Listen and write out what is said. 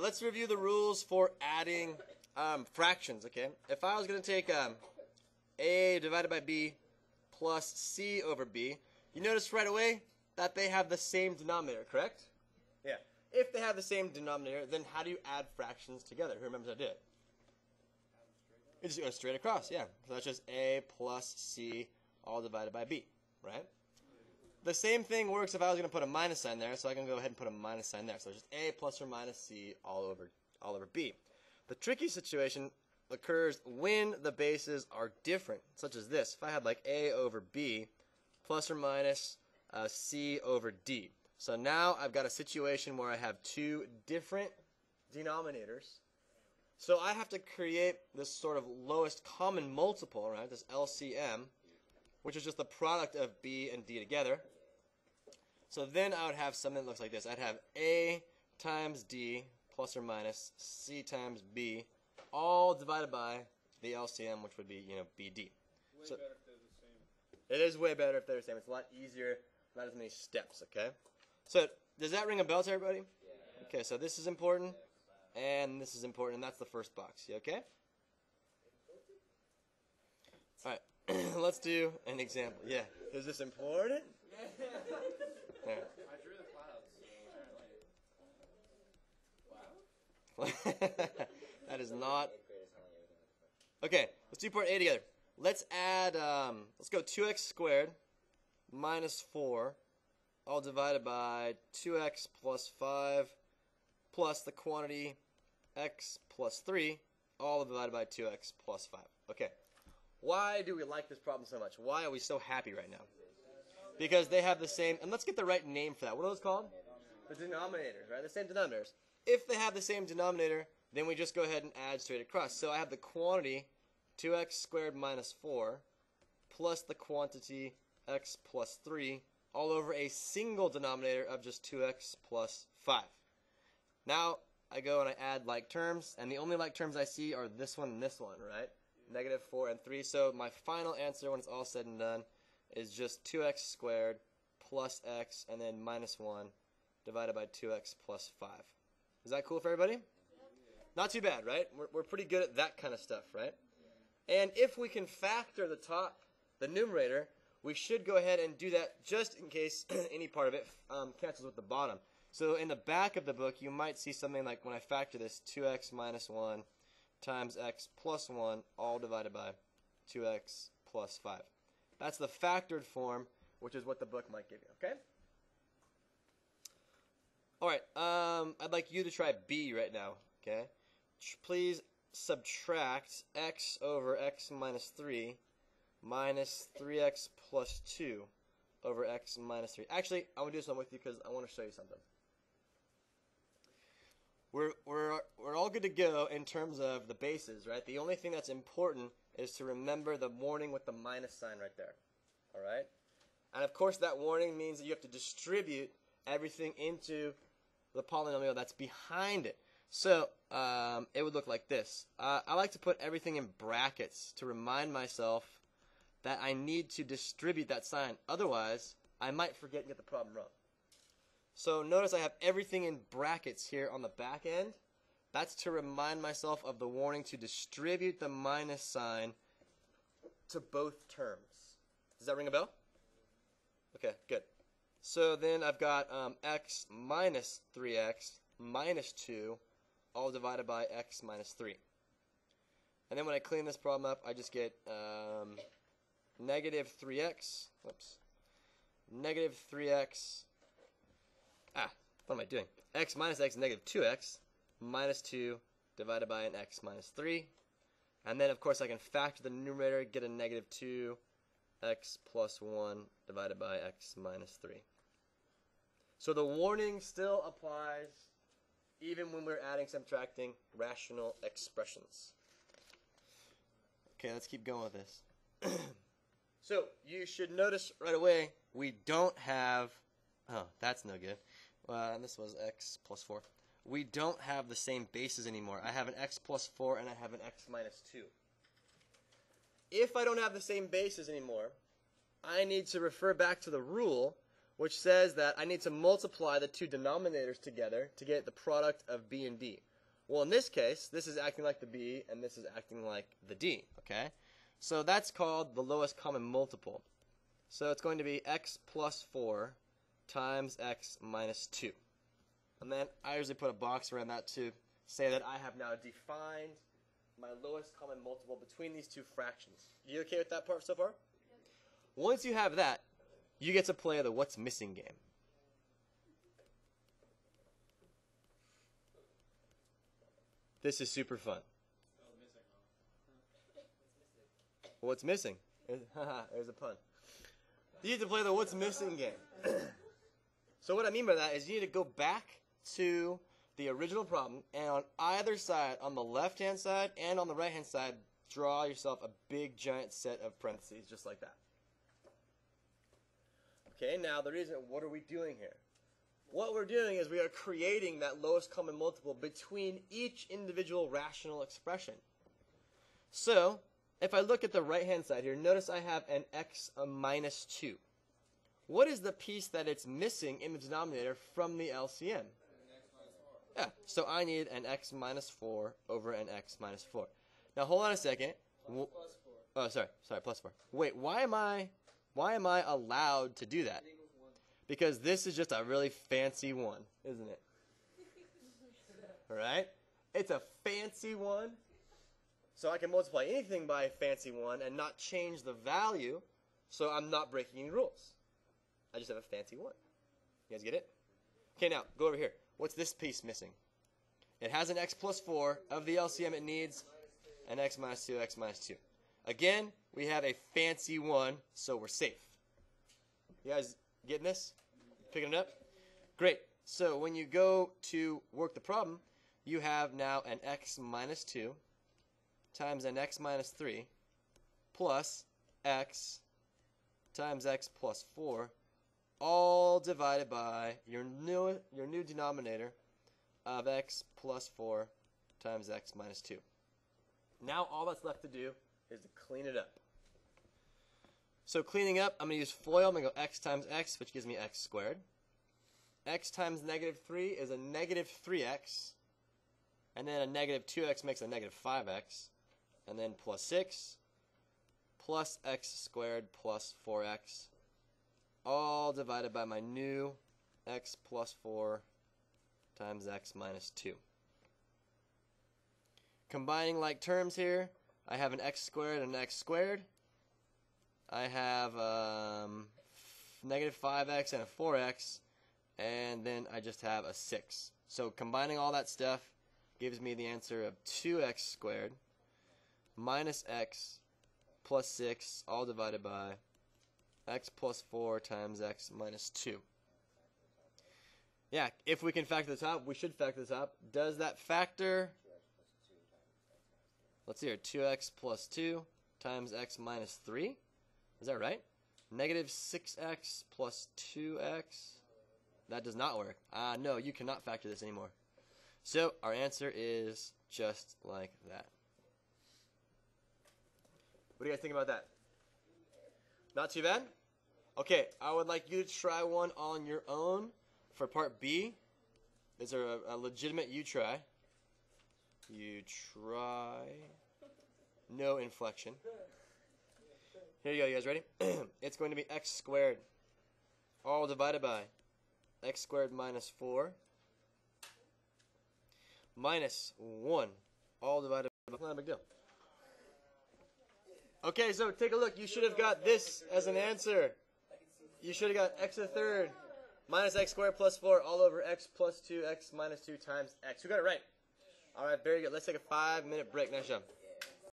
Let's review the rules for adding fractions, okay? If I was going to take A divided by B plus C over B, you notice right away that they have the same denominator, correct? Yeah. If they have the same denominator, then how do you add fractions together? Who remembers how to do it? It just goes straight across, yeah. So that's just A plus C all divided by B, right? The same thing works if I was going to put a minus sign there, so I can go ahead and put a minus sign there. So it's just A plus or minus C all over B. The tricky situation occurs when the bases are different, such as this. If I had like A over B plus or minus C over D. So now I've got a situation where I have two different denominators. So I have to create this sort of lowest common multiple, right? This LCM, which is just the product of B and D together. So then I would have something that looks like this. I'd have A times D plus or minus C times B, all divided by the LCM, which would be, BD. So better if they're the same. it is way better if they're the same. It's a lot easier, not as many steps, okay? So does that ring a bell to everybody? Yeah. Okay, so this is important, and this is important, and that's the first box. You okay? All right, let's do an example. Yeah, is this important? Right. I drew the clouds. Wow. That is not. Okay, let's do part A together. Let's add, let's go 2x squared minus 4, all divided by 2x plus 5 plus the quantity x plus 3, all divided by 2x plus 5. Okay, why do we like this problem so much? Why are we so happy right now? Because they have the same, and let's get the right name for that. What are those called? The denominators, right? The same denominators. If they have the same denominator, then we just go ahead and add straight across. So I have the quantity 2x squared minus 4 plus the quantity x plus 3 all over a single denominator of just 2x plus 5. Now I go and I add like terms, and the only like terms I see are this one and this one, right? Negative 4 and 3. So my final answer when it's all said and done is just 2x squared plus x and then minus 1 divided by 2x plus 5. Is that cool for everybody? Not too bad, right? We're pretty good at that kind of stuff, right? And if we can factor the numerator, we should go ahead and do that just in case any part of it cancels with the bottom. So in the back of the book, you might see something like when I factor this, 2x minus 1 times x plus 1 all divided by 2x plus 5. That's the factored form, which is what the book might give you, okay? All right, I'd like you to try B right now, okay? Please subtract x over x minus 3 minus 3x plus 2 over x minus 3. Actually, I want to do something with you because I want to show you something. We're all good to go in terms of the bases, right? The only thing that's important is to remember the warning with the minus sign right there, all right? And of course that warning means that you have to distribute everything into the polynomial that's behind it. So it would look like this. I like to put everything in brackets to remind myself that I need to distribute that sign. Otherwise, I might forget and get the problem wrong. So notice I have everything in brackets here on the back end. That's to remind myself of the warning to distribute the minus sign to both terms. Does that ring a bell? Okay, good. So then I've got x minus 3x minus 2 all divided by x minus 3. And then when I clean this problem up, I just get negative 3x. Whoops. Negative 3x. What am I doing? X minus x negative 2x minus 2 divided by an x minus 3. And then, of course, I can factor the numerator, get a negative 2x plus 1 divided by x minus 3. So the warning still applies even when we're adding, subtracting rational expressions. Okay, let's keep going with this. So you should notice right away we don't have, oh, that's no good. And this was x plus 4. We don't have the same bases anymore. I have an x plus 4 and I have an x minus 2. If I don't have the same bases anymore, I need to refer back to the rule which says that I need to multiply the two denominators together to get the product of b and d. Well, in this case, this is acting like the b, and this is acting like the d, okay? So that's called the lowest common multiple. So it's going to be x plus 4 times x minus 2. And then I usually put a box around that to say that I have now defined my lowest common multiple between these two fractions. You okay with that part so far? Yep. Once you have that, you get to play the what's missing game. This is super fun. What's missing? There's a pun. You need to play the what's missing game. So what I mean by that is you need to go back to the original problem, and on either side, on the left-hand side and on the right-hand side, draw yourself a big giant set of parentheses, just like that. Okay, now the reason, what are we doing here? What we're doing is we are creating that lowest common multiple between each individual rational expression. So, if I look at the right-hand side here, notice I have an x minus 2. What is the piece that it's missing in the denominator from the LCM? Yeah, so I need an x minus 4 over an x minus 4. Now hold on a second. Oh, sorry, plus 4. Wait, why am I allowed to do that? Because this is just a really fancy one, isn't it? All right? It's a fancy one. So I can multiply anything by a fancy one and not change the value, so I'm not breaking any rules. I just have a fancy one. You guys get it? Okay, now, go over here. What's this piece missing? It has an x plus 4. Of the LCM, it needs an x minus 2, x minus 2. Again, we have a fancy one, so we're safe. You guys getting this? Picking it up? Great. So when you go to work the problem, you have now an x minus 2 times an x minus 3 plus x times x plus 4, all divided by your new denominator of x plus 4 times x minus 2. Now all that's left to do is to clean it up. So cleaning up, I'm going to use FOIL. I'm going to go x times x, which gives me x squared. X times negative 3 is a negative 3x. And then a negative 2x makes a negative 5x. And then plus 6 plus x squared plus 4x, all divided by my new x plus 4 times x minus 2. Combining like terms here, I have an x squared and an x squared. I have negative 5x and a 4x, and then I just have a 6. So combining all that stuff gives me the answer of 2x squared minus x plus 6, all divided by x plus 4 times x minus 2. Yeah, if we can factor the top, we should factor the top. Does that factor? Let's see here. 2x plus 2 times x minus 3. Is that right? Negative 6x plus 2x. That does not work. No, you cannot factor this anymore. So our answer is just like that. What do you guys think about that? Not too bad? Okay, I would like you to try one on your own for part B. Is there a legitimate you try? You try. No inflection. Here you go, you guys ready? It's going to be x squared, all divided by x squared minus 4 minus 1, all divided by, not a big deal. Okay, so take a look. You should have got this as an answer. You should have got x to the third minus x squared plus 4 all over x plus 2, x minus 2 times x. Who got it right? All right, very good. Let's take a 5-minute break. Nice job.